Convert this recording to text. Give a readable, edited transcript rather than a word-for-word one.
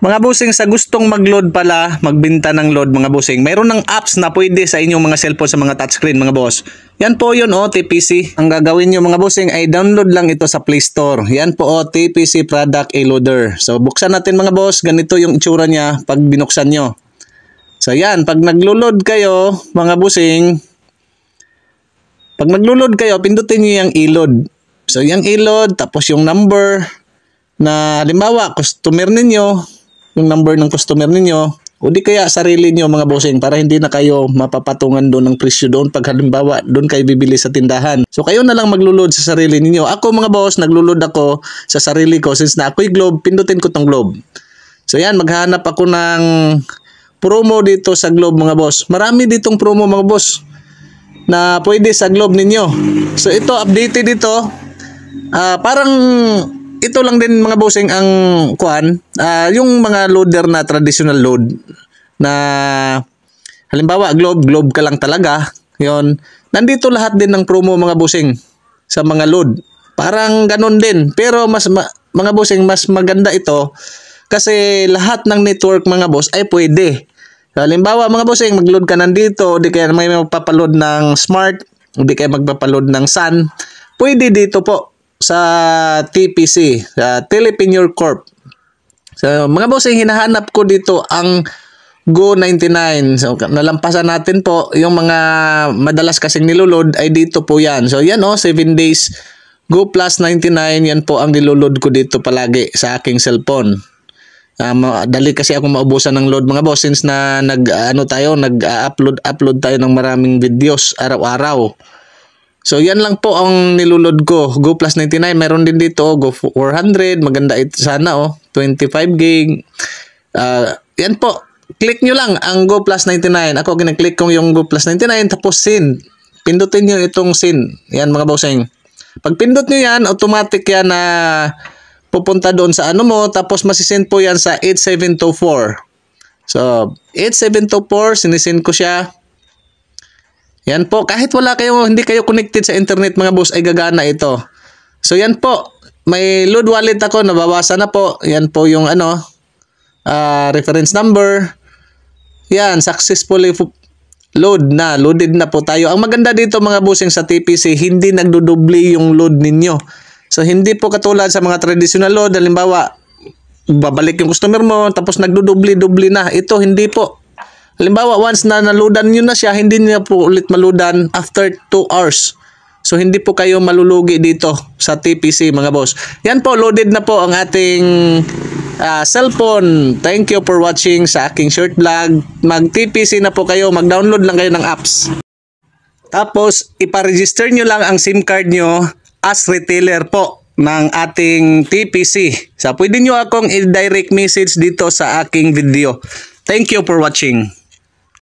Mga bossing, sa gustong mag-load pala, magbenta ng load mga bossing, mayroon ng apps na pwede sa inyong mga cellphone sa mga touchscreen mga boss. Yan po yun TPC. Ang gagawin nyo mga bossing ay download lang ito sa Play Store. Yan po TPC Product A-Loader. So buksan natin mga boss, ganito yung itsura niya pag binuksan nyo. So yan, pag naglo-load kayo mga bossing, pag naglo-load kayo, pindutin nyo yung i-load. So yung i-load, tapos yung number na halimbawa customer ninyo, yung number ng customer ninyo, o di kaya sarili nyo mga bossing para hindi na kayo mapapatungan doon ng presyo doon pag halimbawa doon kayo bibili sa tindahan. So kayo na lang maglo-load sa sarili ninyo. Ako mga boss, naglo-load ako sa sarili ko since na ako'y Globe, pindutin ko tong Globe. So yan, maghanap ako ng promo dito sa Globe mga boss. Marami ditong promo mga boss na pwede sa Globe ninyo. So ito, updated ito. Parang ito lang din mga bossing ang yung mga loader na traditional load na halimbawa Globe ka lang talaga, yon. Nandito lahat din ng promo mga bossing sa mga load. Parang ganun din. Pero mga bossing, mas maganda ito kasi lahat ng network mga boss ay pwede. Halimbawa mga bossing, mag-load ka nandito, di kaya may magpapaload ng Smart, di kaya magpapaload ng Sun, pwede dito po sa TPC, sa Telepreneur Corp. So, mga bossing, hinahanap ko dito ang Go99. So, nalampasan natin po yung mga madalas kasing niloload ay dito po yan. So, yan 7 days Go Plus 99, yan po ang niloload ko dito palagi sa aking cellphone. Dali kasi ako maubusan ng load mga boss since na nag-upload tayo ng maraming videos araw-araw. So yan lang po ang nilulod ko. Go Plus 99, meron din dito Go 400, maganda ito sana 25 gig. Yan po. Click nyo lang ang Go Plus 99. Ako kinaklik ko yung Go Plus 99 tapos SIN. Pindutin nyo itong SIN. Yan mga bossing. Pag pindot nyo yan, automatic yan na pupunta doon sa mo, tapos masisend po yan sa 8724. So 8724, sinisend ko siya. Yan po, kahit hindi kayo connected sa internet mga boss, ay gagana ito. So yan po, may load wallet ako, nabawasan na po. Yan po yung reference number. Yan, successfully loaded na po tayo. Ang maganda dito mga bossing sa TPC, hindi nagdudubli yung load ninyo. So hindi po katulad sa mga traditional load, halimbawa, babalik yung customer mo, tapos nagdudubli-dubli na. Ito hindi po. Halimbawa, once na naloadan nyo na siya, hindi niya po ulit maludan after 2 hours. So, hindi po kayo malulugi dito sa TPC, mga boss. Yan po, loaded na po ang ating cellphone. Thank you for watching sa aking short vlog. Mag-TPC na po kayo, mag-download lang kayo ng apps. Tapos, iparegister nyo lang ang SIM card nyo as retailer po ng ating TPC. So, pwede nyo akong i-direct message dito sa aking video. Thank you for watching.